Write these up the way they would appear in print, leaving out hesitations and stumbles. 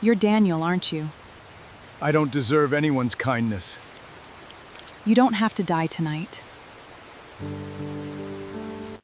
You're Daniel, aren't you? I don't deserve anyone's kindness. You don't have to die tonight.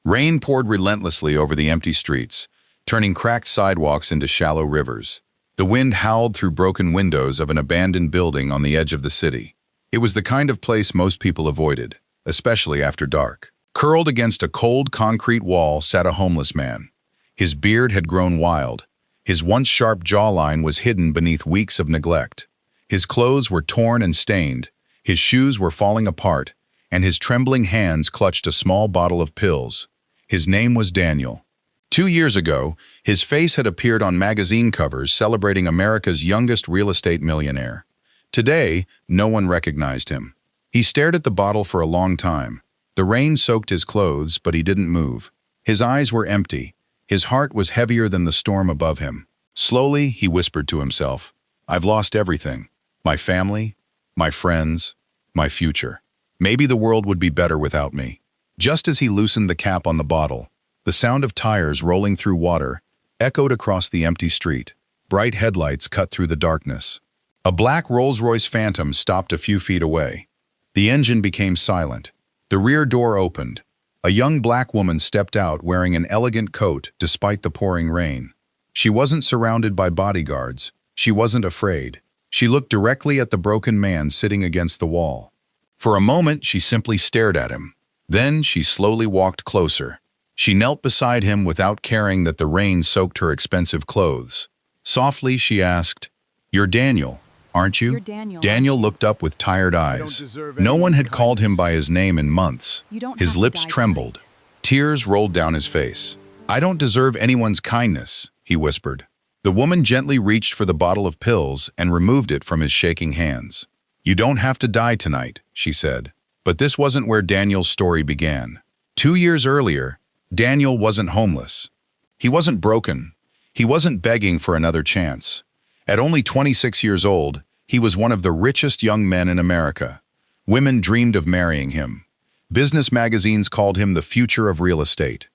Rain poured relentlessly over the empty streets, turning cracked sidewalks into shallow rivers. The wind howled through broken windows of an abandoned building on the edge of the city. It was the kind of place most people avoided, especially after dark. Curled against a cold concrete wall sat a homeless man. His beard had grown wild. His once sharp jawline was hidden beneath weeks of neglect. His clothes were torn and stained, his shoes were falling apart, and his trembling hands clutched a small bottle of pills. His name was Daniel. 2 years ago, his face had appeared on magazine covers celebrating America's youngest real estate millionaire. Today, no one recognized him. He stared at the bottle for a long time. The rain soaked his clothes, but he didn't move. His eyes were empty. His heart was heavier than the storm above him. Slowly, he whispered to himself, "I've lost everything. My family, my friends, my future. Maybe the world would be better without me." Just as he loosened the cap on the bottle, the sound of tires rolling through water echoed across the empty street. Bright headlights cut through the darkness. A black Rolls-Royce Phantom stopped a few feet away. The engine became silent. The rear door opened. A young black woman stepped out wearing an elegant coat despite the pouring rain. She wasn't surrounded by bodyguards. She wasn't afraid. She looked directly at the broken man sitting against the wall. For a moment, she simply stared at him. Then she slowly walked closer. She knelt beside him without caring that the rain soaked her expensive clothes. Softly, she asked, "You're Daniel, aren't you?" You're Daniel, Daniel aren't you? looked up with tired I don't eyes. deserve No one anyone's had called him kindness. by his name in months. You don't His have to lips die trembled. tonight. Tears rolled down his face. "I don't deserve anyone's kindness," he whispered. The woman gently reached for the bottle of pills and removed it from his shaking hands. "You don't have to die tonight," she said. But this wasn't where Daniel's story began. 2 years earlier, Daniel wasn't homeless. He wasn't broken. He wasn't begging for another chance. At only 26 years old, he was one of the richest young men in America. Women dreamed of marrying him. Business magazines called him the future of real estate.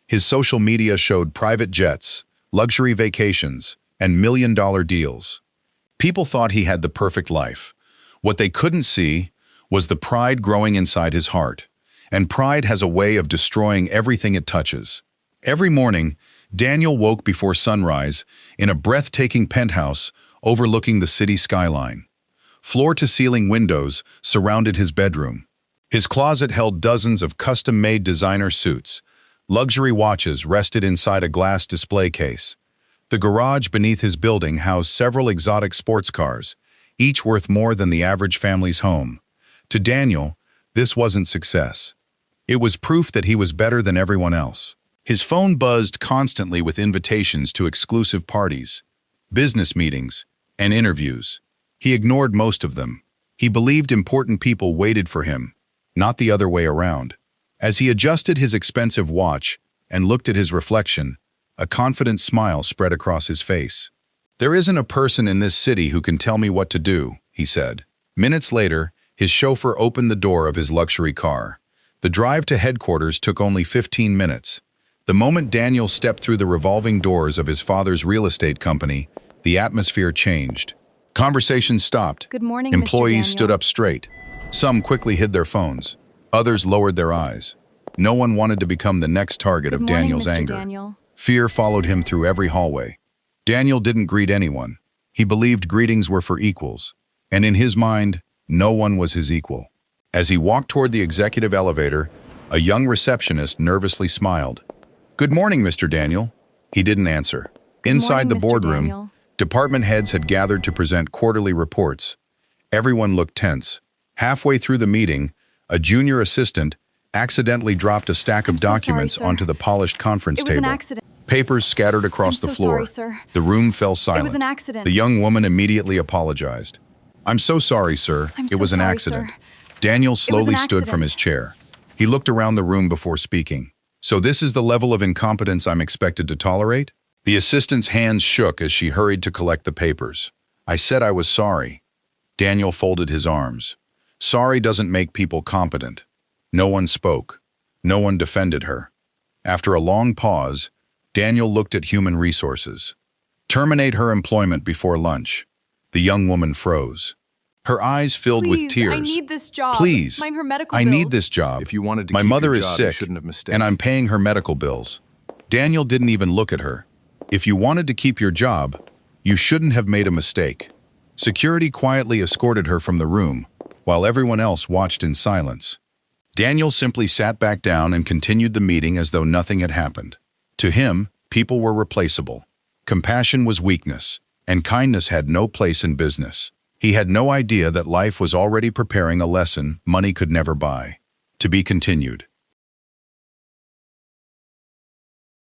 His social media showed private jets, luxury vacations, and million-dollar deals. People thought he had the perfect life. What they couldn't see was the pride growing inside his heart. And pride has a way of destroying everything it touches. Every morning, Daniel woke before sunrise in a breathtaking penthouse overlooking the city skyline. Floor-to-ceiling windows surrounded his bedroom. His closet held dozens of custom-made designer suits. Luxury watches rested inside a glass display case. The garage beneath his building housed several exotic sports cars, each worth more than the average family's home. To Daniel, this wasn't success. It was proof that he was better than everyone else. His phone buzzed constantly with invitations to exclusive parties, business meetings, and interviews. He ignored most of them. He believed important people waited for him, not the other way around. As he adjusted his expensive watch and looked at his reflection, a confident smile spread across his face. "There isn't a person in this city who can tell me what to do," he said. Minutes later, his chauffeur opened the door of his luxury car. The drive to headquarters took only 15 minutes. The moment Daniel stepped through the revolving doors of his father's real estate company, the atmosphere changed. Conversation stopped. Good morning, Employees Mr. stood Daniel. up straight. Some quickly hid their phones. Others lowered their eyes. No one wanted to become the next target Good of morning, Daniel's Mr. anger. Daniel. Fear followed him through every hallway. Daniel didn't greet anyone. He believed greetings were for equals. And in his mind, no one was his equal. As he walked toward the executive elevator, a young receptionist nervously smiled. "Good morning, Mr. Daniel." He didn't answer. Inside the morning, Mr. boardroom, Daniel. department heads had gathered to present quarterly reports. Everyone looked tense. Halfway through the meeting, a junior assistant accidentally dropped a stack of I'm so sorry, documents sir. onto the polished conference It was table. an accident. Papers scattered across I'm the so floor. sorry, sir. The room fell silent. an accident. The young woman immediately apologized. "I'm so sorry, sir. I'm It so was an sorry, accident." sir. Daniel slowly an stood from accident. his chair. He looked around the room before speaking. "So this is the level of incompetence I'm expected to tolerate?" The assistant's hands shook as she hurried to collect the papers. "I said I was sorry." Daniel folded his arms. Sorry doesn't make people competent. No one spoke. No one defended her. After a long pause, Daniel looked at human resources. Terminate her employment before lunch. The young woman froze. Her eyes filled with Please, tears. I need this job. Please, Mind her medical I bills. need this job. If you wanted to My keep mother your is job, you sick, shouldn't have mistaken. and I'm paying her medical bills. Daniel didn't even look at her. If you wanted to keep your job, you shouldn't have made a mistake. Security quietly escorted her from the room, while everyone else watched in silence. Daniel simply sat back down and continued the meeting as though nothing had happened. To him, people were replaceable. Compassion was weakness, and kindness had no place in business. He had no idea that life was already preparing a lesson money could never buy. To be continued.